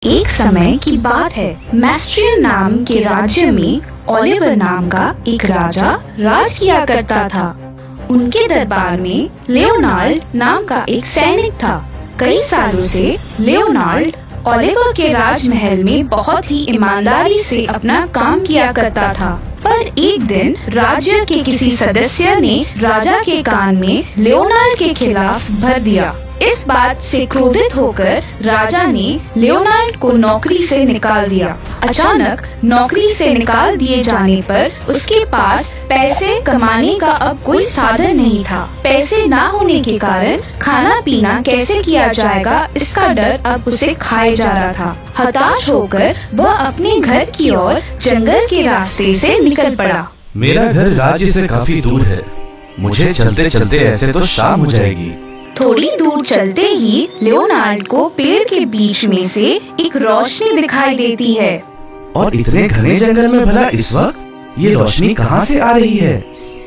एक समय की बात है। मैस्ट्रियन नाम के राज्य में ओलिवर नाम का एक राजा राज किया करता था। उनके दरबार में लियोनार्ड नाम का एक सैनिक था। कई सालों से लियोनार्ड ओलिवर के राजमहल में बहुत ही ईमानदारी से अपना काम किया करता था। पर एक दिन राज्य के किसी सदस्य ने राजा के कान में लियोनार्ड के खिलाफ भर दिया। इस बात से क्रोधित होकर राजा ने लियोनार्ड को नौकरी से निकाल दिया। अचानक नौकरी से निकाल दिए जाने पर उसके पास पैसे कमाने का अब कोई साधन नहीं था। पैसे ना होने के कारण खाना पीना कैसे किया जाएगा, इसका डर अब उसे खाए जा रहा था। हताश होकर वह अपने घर की ओर जंगल के रास्ते से निकल पड़ा। मेरा घर राज्य से काफी दूर है। मुझे चलते चलते ऐसे तो शाम हो जाएगी। थोड़ी दूर चलते ही लियोनार्ड को पेड़ के बीच में से एक रोशनी दिखाई देती है। और इतने घने जंगल में भला इस वक्त ये रोशनी कहाँ से आ रही है?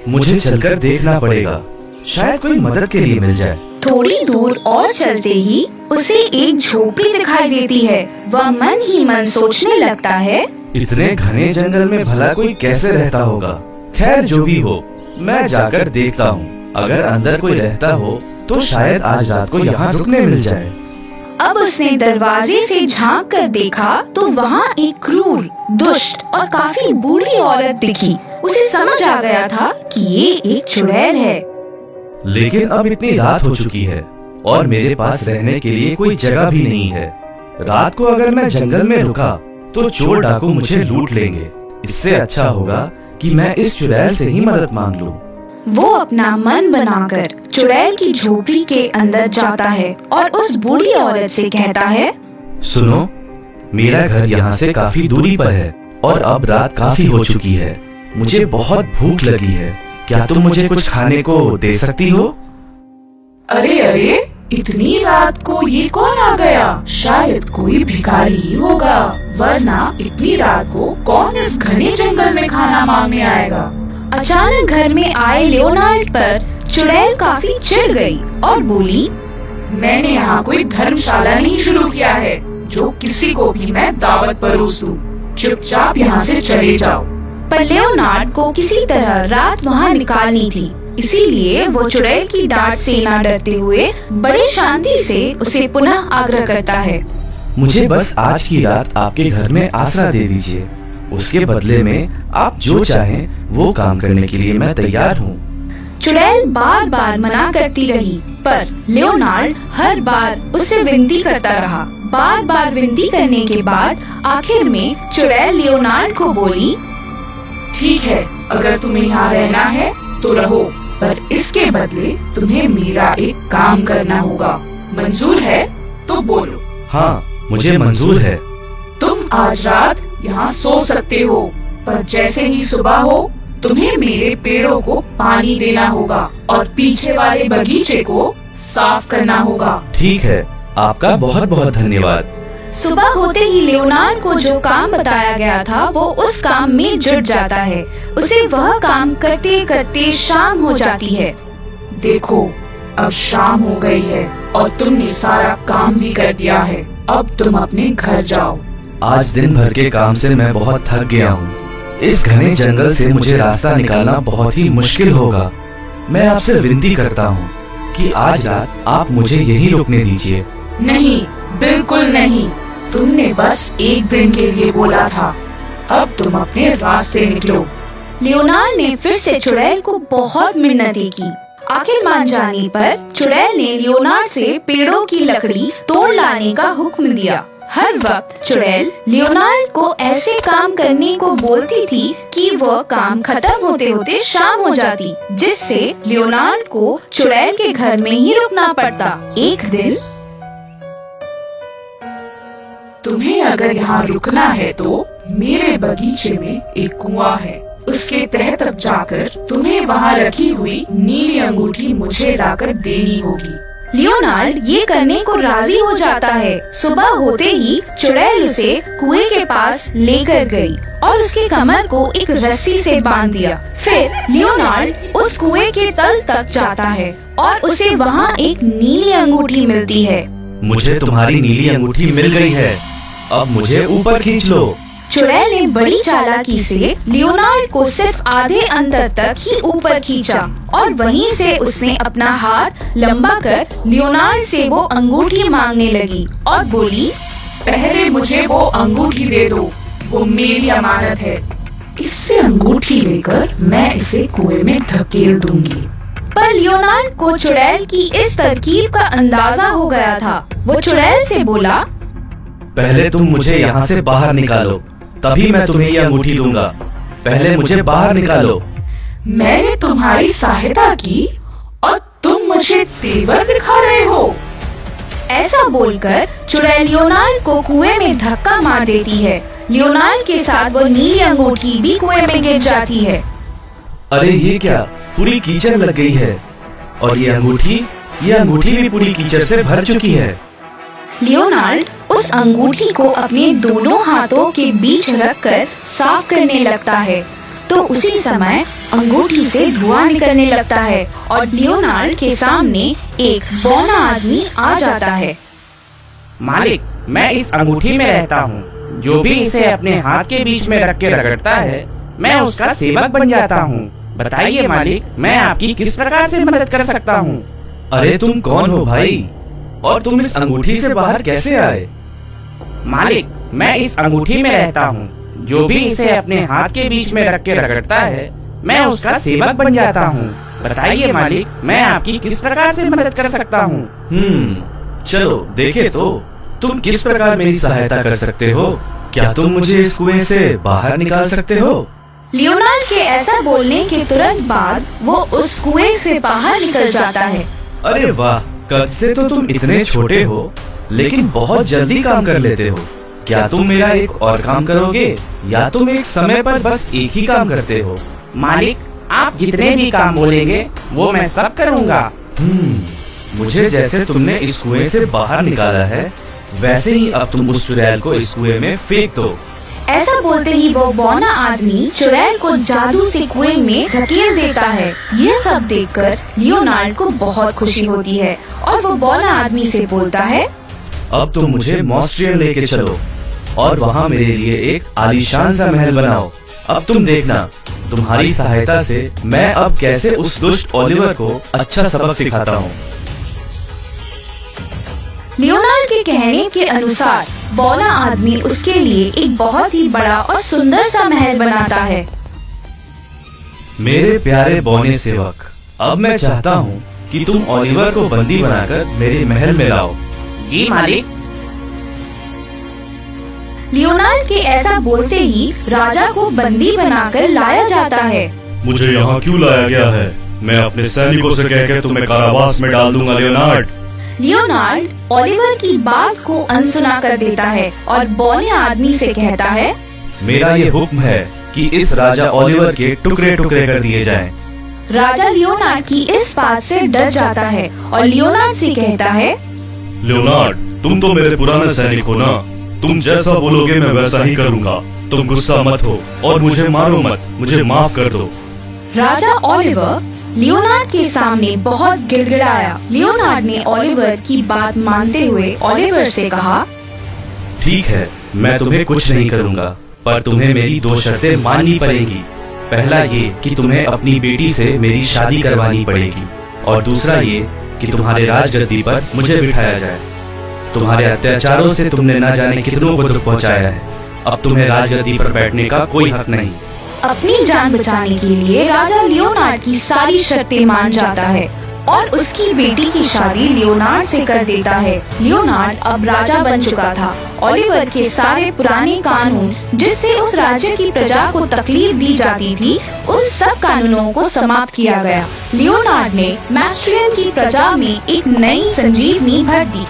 मुझे चलकर देखना पड़ेगा, शायद कोई मदद के लिए मिल जाए। थोड़ी दूर और चलते ही उसे एक झोपड़ी दिखाई देती है। वह मन ही मन सोचने लगता है, इतने घने जंगल में भला कोई कैसे रहता होगा। खैर जो भी हो, मैं जाकर देखता हूँ। अगर अंदर कोई रहता हो तो शायद आज रात को यहाँ रुकने मिल जाए। अब उसने दरवाजे से झांक कर देखा तो वहाँ एक क्रूर, दुष्ट और काफी बूढ़ी औरत दिखी। उसे समझ आ गया था कि ये एक चुड़ैल है। लेकिन अब इतनी रात हो चुकी है और मेरे पास रहने के लिए कोई जगह भी नहीं है। रात को अगर मैं जंगल में रुका तो चोर डाकू मुझे लूट लेंगे। इससे अच्छा होगा कि मैं इस चुड़ैल से ही मदद मांग लूं। वो अपना मन बनाकर चुड़ैल की झोपड़ी के अंदर जाता है और उस बूढ़ी औरत से कहता है, सुनो, मेरा घर यहाँ से काफी दूरी पर है और अब रात काफी हो चुकी है। मुझे बहुत भूख लगी है। क्या तुम मुझे कुछ खाने को दे सकती हो? अरे अरे, इतनी रात को ये कौन आ गया? शायद कोई भिखारी ही होगा, वरना इतनी रात को कौन इस घने जंगल में खाना मांगने आएगा। अचानक घर में आए लियोनार्ड पर चुड़ैल काफी चिढ़ गई और बोली, मैंने यहाँ कोई धर्मशाला नहीं शुरू किया है जो किसी को भी मैं दावत परोस दूं। चुपचाप यहाँ से चले जाओ। पर लियोनार्ड को किसी तरह रात वहाँ निकालनी थी, इसीलिए वो चुड़ैल की डांट से न डरते हुए बड़े शांति से उसे पुनः आग्रह करता है, मुझे बस आज की रात आपके घर में आसरा दे दीजिए। उसके बदले में आप जो चाहें वो काम करने के लिए मैं तैयार हूँ। चुड़ैल बार बार मना करती रही, पर लियोनार्ड हर बार उससे विनती करता रहा। बार बार विनती करने के बाद आखिर में चुड़ैल लियोनार्ड को बोली, ठीक है, अगर तुम्हें यहाँ रहना है तो रहो, पर इसके बदले तुम्हें मेरा एक काम करना होगा। मंजूर है तो बोलो। हाँ, मुझे मंजूर है। तुम आज रात यहाँ सो सकते हो, पर जैसे ही सुबह हो तुम्हें मेरे पेड़ों को पानी देना होगा और पीछे वाले बगीचे को साफ करना होगा। ठीक है, आपका बहुत बहुत धन्यवाद। सुबह होते ही लियोनार्ड को जो काम बताया गया था वो उस काम में जुट जाता है। उसे वह काम करते करते शाम हो जाती है। देखो, अब शाम हो गई है और तुमने सारा काम भी कर दिया है। अब तुम अपने घर जाओ। आज दिन भर के काम से मैं बहुत थक गया हूँ। इस घने जंगल से मुझे रास्ता निकालना बहुत ही मुश्किल होगा। मैं आपसे विनती करता हूँ कि आज रात आप मुझे यहीं रुकने दीजिए। नहीं, बिल्कुल नहीं। तुमने बस एक दिन के लिए बोला था। अब तुम अपने रास्ते निकलो। लियोनार्ड ने फिर से चुड़ैल को बहुत मिन्नतें की। आखिर मान जाने पर चुड़ैल ने लियोनार्ड से पेड़ों की लकड़ी तोड़ लाने का हुक्म दिया। हर वक्त चुड़ैल लियोनार्ड को ऐसे काम करने को बोलती थी कि वह काम खत्म होते होते शाम हो जाती, जिससे लियोनार्ड को चुड़ैल के घर में ही रुकना पड़ता। एक दिन, तुम्हें अगर यहाँ रुकना है तो मेरे बगीचे में एक कुआं है, उसके तह तक जाकर तुम्हें वहाँ रखी हुई नीली अंगूठी मुझे लाकर देनी होगी। लियोनार्ड ये करने को राजी हो जाता है। सुबह होते ही चुड़ैल उसे कुएं के पास लेकर गई और उसके कमर को एक रस्सी से बांध दिया। फिर लियोनार्ड उस कुएं के तल तक जाता है और उसे वहाँ एक नीली अंगूठी मिलती है। मुझे तुम्हारी नीली अंगूठी मिल गई है। अब मुझे ऊपर खींच लो। चुड़ैल ने बड़ी चालाकी से लियोनार्ड को सिर्फ आधे अंतर तक ही ऊपर खींचा और वहीं से उसने अपना हाथ लंबा कर लियोनार्ड से वो अंगूठी मांगने लगी और बोली, पहले मुझे वो अंगूठी दे दो, वो मेरी अमानत है। इससे अंगूठी लेकर मैं इसे कुएं में धकेल दूंगी। पर लियोनार्ड को चुड़ैल की इस तरकीब का अंदाजा हो गया था। वो चुड़ैल से बोला, पहले तुम मुझे यहाँ से बाहर निकालो, तभी मैं तुम्हें ये अंगूठी दूंगा। पहले मुझे बाहर निकालो। मैंने तुम्हारी सहायता की और तुम मुझे तेवर दिखा रहे हो। ऐसा बोलकर चुड़ैल लियोनार्ड को कुएं में धक्का मार देती है। लियोनार्ड के साथ वो नीली अंगूठी भी कुएं में गिर जाती है। अरे ये क्या, पूरी कीचड़ लग गई है और ये अंगूठी भी पूरी कीचड़ से भर चुकी है। लियोनार्ड उस अंगूठी को अपने दोनों हाथों के बीच रखकर साफ करने लगता है, तो उसी समय अंगूठी से धुआं निकलने लगता है और लियोनार्ड के सामने एक बौना आदमी आ जाता है। मालिक, मैं इस अंगूठी में रहता हूँ। जो भी इसे अपने हाथ के बीच में रख के रगड़ता है, मैं उसका सेवक बन जाता हूँ। बताइए मालिक, मैं आपकी किस प्रकार से मदद कर सकता हूँ? अरे तुम कौन हो भाई, और तुम इस अंगूठी से बाहर कैसे आए? मालिक, मैं इस अंगूठी में रहता हूँ। जो भी इसे अपने हाथ के बीच में रख के रगड़ता है, मैं उसका सेवक बन जाता हूँ। बताइए मालिक, मैं आपकी किस प्रकार से मदद कर सकता हूँ? चलो देखे तो तुम किस प्रकार मेरी सहायता कर सकते हो। क्या तुम मुझे इस कुएं से बाहर निकाल सकते हो? लियोनार्ड के ऐसा बोलने के तुरंत बाद वो उस कुएं से बाहर निकल जाता है। अरे वाह, कद से तो तुम इतने छोटे हो, लेकिन बहुत जल्दी काम कर लेते हो। क्या तुम मेरा एक और काम करोगे, या तुम एक समय पर बस एक ही काम करते हो? मालिक, आप जितने भी काम बोलेंगे वो मैं सब करूँगा। मुझे जैसे तुमने इस कुएं से बाहर निकाला है, वैसे ही अब तुम उस चुड़ैल को इस कुएं में फेंक दो। ऐसा बोलते ही वो बौना आदमी चुड़ैल को जादू से कुएं में धकेल देता है। यह सब देखकर लियोनार्ड को बहुत खुशी होती है और वो बौना आदमी से बोलता है, अब तुम मुझे मॉस्ट्रियन लेके चलो और वहाँ मेरे लिए एक आलीशान सा महल बनाओ। अब तुम देखना, तुम्हारी सहायता से मैं अब कैसे उस दुष्ट ओलिवर को अच्छा सबक सिखाता हूँ। लियोनार्ड के कहने के अनुसार बौना आदमी उसके लिए एक बहुत ही बड़ा और सुंदर सा महल बनाता है। मेरे प्यारे बौने सेवक, अब मैं चाहता हूँ कि तुम ओलिवर को बंदी बनाकर मेरे महल में लाओ। जी मालिक। लियोनार्ड के ऐसा बोलते ही राजा को बंदी बनाकर लाया जाता है। मुझे यहाँ क्यों लाया गया है? मैं अपने सैनिकों से कहकर तुम्हें कारावास में डाल दूंगा लियोनार्ड। लियोनार्ड ओलिवर की बात को अनसुना कर देता है और बौने आदमी से कहता है, मेरा ये हुक्म है कि इस राजा ओलिवर के टुकड़े टुकड़े कर दिए जाएं। राजा लियोनार्ड की इस बात से डर जाता है और लियोनार्ड से कहता है, लियोनार्ड, तुम तो मेरे पुराने सैनिक हो ना, तुम जैसा बोलोगे मैं वैसा ही करूँगा। तुम गुस्सा मत हो और मुझे मारो मत, मुझे माफ कर दो। राजा ओलिवर लियोनार्ड के सामने बहुत गिड़गिड़ाया। लियोनार्ड ने ओलिवर की बात मानते हुए ओलिवर से कहा, ठीक है, मैं तुम्हें कुछ नहीं करूँगा, पर तुम्हें मेरी 2 शर्तें माननी पड़ेंगी। पहला ये कि तुम्हें अपनी बेटी से मेरी शादी करवानी पड़ेगी, और दूसरा ये कि तुम्हारे राजगद्दी पर मुझे बिठाया जाए। तुम्हारे अत्याचारों से तुमने न जाने कितनों को दुख पहुँचाया है। अब तुम्हें राजगद्दी पर बैठने का कोई हक नहीं। अपनी जान बचाने के लिए राजा लियोनार्ड की सारी शर्तें मान जाता है और उसकी बेटी की शादी लियोनार्ड से कर देता है। लियोनार्ड अब राजा बन चुका था। ओलिवर के सारे पुराने कानून जिससे उस राज्य की प्रजा को तकलीफ दी जाती थी, उन सब कानूनों को समाप्त किया गया। लियोनार्ड ने मैस्ट्रियन की प्रजा में एक नई संजीवनी भर दी।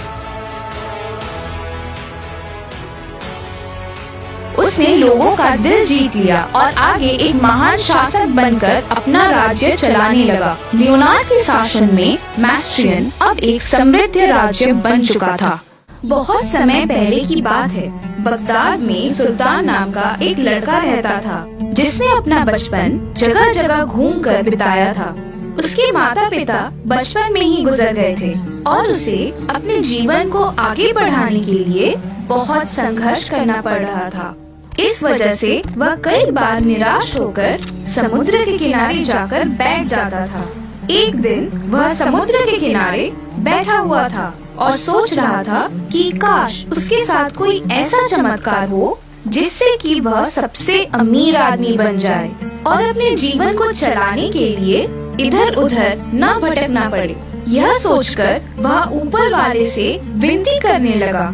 उसने लोगों का दिल जीत लिया और आगे एक महान शासक बनकर अपना राज्य चलाने लगा। लियोनार्ड के शासन में मैस्ट्रियन अब एक समृद्ध राज्य बन चुका था। बहुत समय पहले की बात है। बगदाद में सुल्तान नाम का एक लड़का रहता था, जिसने अपना बचपन जगह जगह घूमकर बिताया था। उसके माता पिता बचपन में ही गुजर गए थे और उसे अपने जीवन को आगे बढ़ाने के लिए बहुत संघर्ष करना पड़ रहा था। इस वजह से वह कई बार निराश होकर समुद्र के किनारे जाकर बैठ जाता था। एक दिन वह समुद्र के किनारे बैठा हुआ था और सोच रहा था कि काश उसके साथ कोई ऐसा चमत्कार हो जिससे कि वह सबसे अमीर आदमी बन जाए और अपने जीवन को चलाने के लिए इधर उधर न भटकना पड़े। यह सोचकर वह ऊपर वाले से विनती करने लगा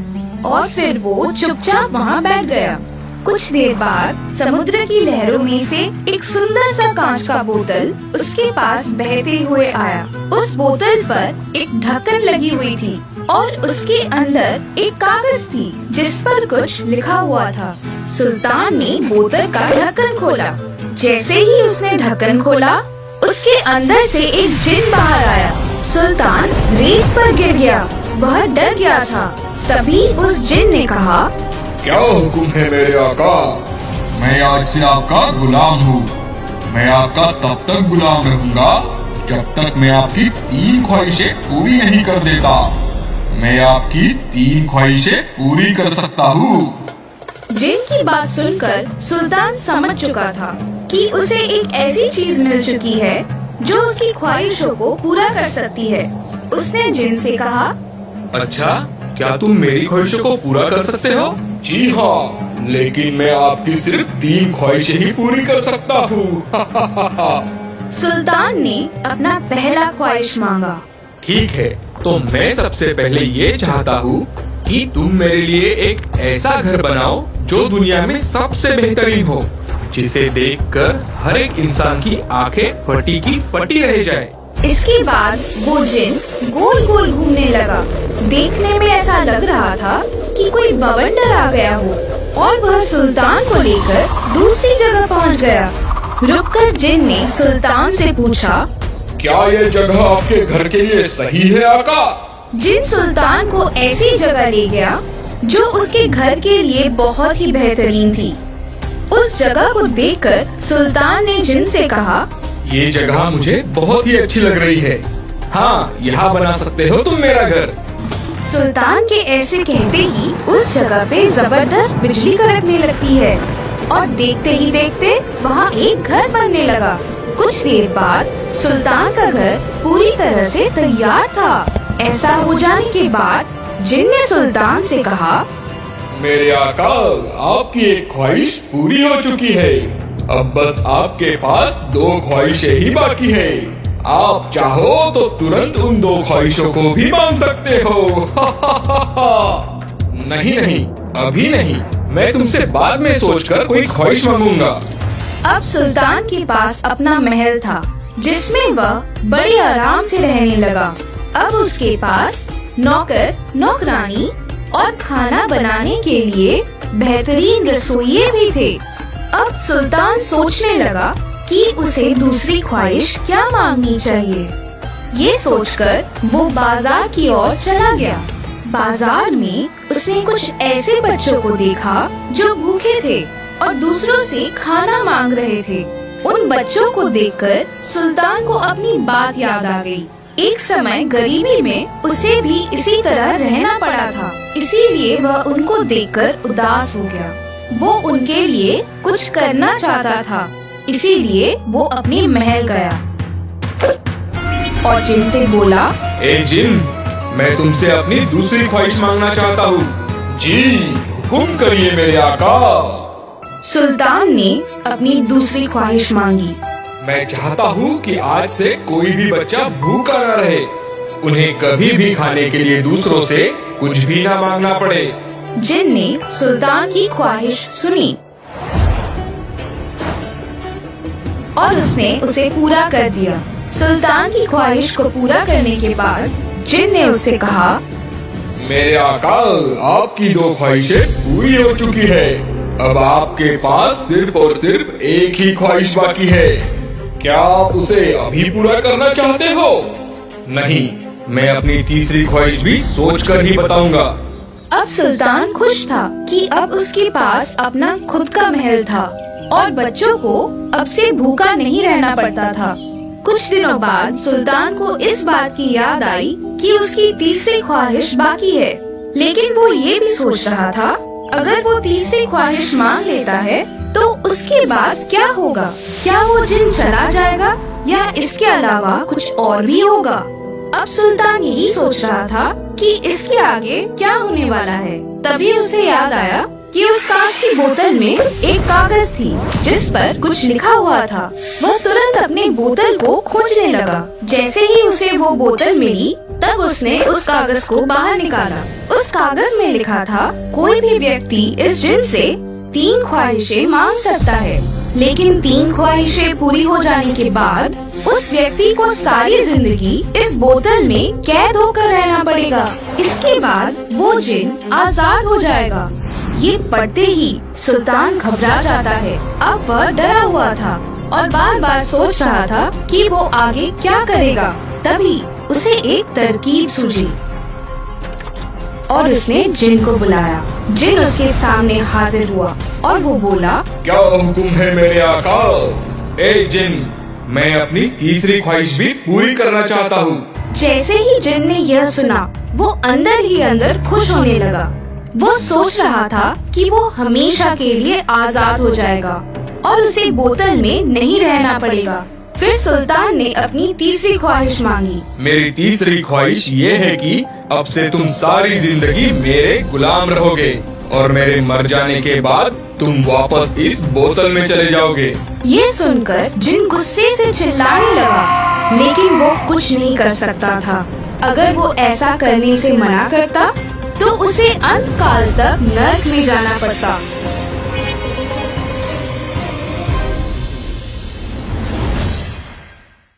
और फिर वो चुपचाप वहाँ बैठ गया। कुछ देर बाद समुद्र की लहरों में से एक सुंदर सा कांच का बोतल उसके पास बहते हुए आया। उस बोतल पर एक ढक्कन लगी हुई थी और उसके अंदर एक कागज थी जिस पर कुछ लिखा हुआ था। सुल्तान ने बोतल का ढक्कन खोला। जैसे ही उसने ढक्कन खोला, उसके अंदर से एक जिन बाहर आया। सुल्तान रेत पर गिर गया। वह डर गया था। तभी उस जिन ने कहा, क्या हुक्म है मेरे आका? मैं आज से आपका गुलाम हूँ। मैं आपका तब तक गुलाम रहूँगा जब तक मैं आपकी 3 ख्वाहिशें पूरी नहीं कर देता। मैं आपकी 3 ख्वाहिशें पूरी कर सकता हूँ। जिन की बात सुनकर सुल्तान समझ चुका था कि उसे एक ऐसी चीज मिल चुकी है जो उसकी ख्वाहिशों को पूरा कर सकती है। उसने जिन से कहा, अच्छा, क्या तुम मेरी ख्वाहिशों को पूरा कर सकते हो? जी हाँ, लेकिन मैं आपकी सिर्फ 3 ख्वाहिशें ही पूरी कर सकता हूँ। सुल्तान ने अपना पहला ख्वाहिश मांगा। ठीक है, तो मैं सबसे पहले ये चाहता हूँ कि तुम मेरे लिए एक ऐसा घर बनाओ जो दुनिया में सबसे बेहतरीन हो, जिसे देखकर हर एक इंसान की आंखें फटी की फटी रह जाए। इसके बाद वो जिन गोल गोल घूमने लगा। देखने में ऐसा लग रहा था कि कोई बवंडर आ गया हो और वह सुल्तान को लेकर दूसरी जगह पहुंच गया। रुककर जिन ने सुल्तान से पूछा, क्या ये जगह आपके घर के लिए सही है आका? जिन सुल्तान को ऐसी जगह ले गया जो उसके घर के लिए बहुत ही बेहतरीन थी। उस जगह को देखकर सुल्तान ने जिन से कहा, ये जगह मुझे बहुत ही अच्छी लग रही है। हाँ, यहाँ बना सकते हो तुम मेरा घर। सुल्तान के ऐसे कहते ही उस जगह पे जबरदस्त बिजली कड़कने लगती है और देखते ही देखते वहाँ एक घर बनने लगा। कुछ देर बाद सुल्तान का घर पूरी तरह से तैयार था। ऐसा हो जाने के बाद जिन ने सुल्तान से कहा, मेरे आका, आपकी एक ख्वाहिश पूरी हो चुकी है। अब बस आपके पास 2 ख्वाहिशें ही बाकी है। आप चाहो तो तुरंत उन 2 ख्वाहिशों को भी मांग सकते हो। नहीं नहीं, अभी नहीं। मैं तुमसे बाद में सोचकर कोई ख्वाहिश मांगूंगा। अब सुल्तान के पास अपना महल था जिसमें वह बड़े आराम से रहने लगा। अब उसके पास नौकर, नौकरानी और खाना बनाने के लिए बेहतरीन रसोइये भी थे। अब सुल्तान सोचने लगा कि उसे दूसरी ख्वाहिश क्या मांगनी चाहिए। ये सोचकर वो बाजार की ओर चला गया। बाजार में उसने कुछ ऐसे बच्चों को देखा जो भूखे थे और दूसरों से खाना मांग रहे थे। उन बच्चों को देखकर सुल्तान को अपनी बात याद आ गई। एक समय गरीबी में उसे भी इसी तरह रहना पड़ा था, इसीलिए वह उनको देखकर उदास हो गया। वो उनके लिए कुछ करना चाहता था, इसीलिए वो अपने महल गया और जिन से बोला, ए जिन, मैं तुमसे अपनी दूसरी ख्वाहिश मांगना चाहता हूँ। जी, हुक्म करिए मेरे आका। सुल्तान ने अपनी दूसरी ख्वाहिश मांगी। मैं चाहता हूँ कि आज से कोई भी बच्चा भूखा न रहे। उन्हें कभी भी खाने के लिए दूसरों से कुछ भी ना मांगना पड़े। जिन ने सुल्तान की ख्वाहिश सुनी और उसने उसे पूरा कर दिया। सुल्तान की ख्वाहिश को पूरा करने के बाद जिन ने उससे कहा, मेरे आका, आपकी 2 ख्वाहिशें पूरी हो चुकी है। अब आपके पास सिर्फ और सिर्फ एक ही ख्वाहिश बाकी है। क्या आप उसे अभी पूरा करना चाहते हो? नहीं, मैं अपनी तीसरी ख्वाहिश भी सोचकर ही बताऊंगा। अब सुल्तान खुश था कि अब उसके पास अपना खुद का महल था और बच्चों को अब से भूखा नहीं रहना पड़ता था। कुछ दिनों बाद सुल्तान को इस बात की याद आई कि उसकी तीसरी ख्वाहिश बाकी है। लेकिन वो ये भी सोच रहा था, अगर वो तीसरी ख्वाहिश मांग लेता है तो उसके बाद क्या होगा? क्या वो जिन चला जाएगा या इसके अलावा कुछ और भी होगा? अब सुल्तान यही सोच रहा था कि इसके आगे क्या होने वाला है। तभी उसे याद आया कि उस कांच की बोतल में एक कागज थी जिस पर कुछ लिखा हुआ था। वह तुरंत अपनी बोतल को खोजने लगा। जैसे ही उसे वो बोतल मिली, तब उसने उस कागज को बाहर निकाला। उस कागज में लिखा था, कोई भी व्यक्ति इस जिन से 3 ख्वाहिशें मांग सकता है, लेकिन 3 ख्वाहिशें पूरी हो जाने के बाद उस व्यक्ति को सारी जिंदगी इस बोतल में कैद होकर रहना पड़ेगा। इसके बाद वो जिन आजाद हो जाएगा। ये पढ़ते ही सुल्तान घबरा जाता है। अब वह डरा हुआ था और बार बार सोच रहा था कि वो आगे क्या करेगा। तभी उसे एक तरकीब सूझी और उसने जिन को बुलाया। जिन उसके सामने हाजिर हुआ और वो बोला, क्या हुक्म है मेरे आका? ए जिन, मैं अपनी तीसरी ख्वाहिश भी पूरी करना चाहता हूँ। जैसे ही जिन ने यह सुना, वो अंदर ही अंदर खुश होने लगा। वो सोच रहा था कि वो हमेशा के लिए आजाद हो जाएगा और उसे बोतल में नहीं रहना पड़ेगा। फिर सुल्तान ने अपनी तीसरी ख्वाहिश मांगी। मेरी तीसरी ख्वाहिश ये है कि अब से तुम सारी जिंदगी मेरे गुलाम रहोगे और मेरे मर जाने के बाद तुम वापस इस बोतल में चले जाओगे। ये सुनकर जिन गुस्से से चिल्लाने लगा, लेकिन वो कुछ नहीं कर सकता था। अगर वो ऐसा करने से मना करता तो उसे अंत काल तक नर्क में जाना पड़ता।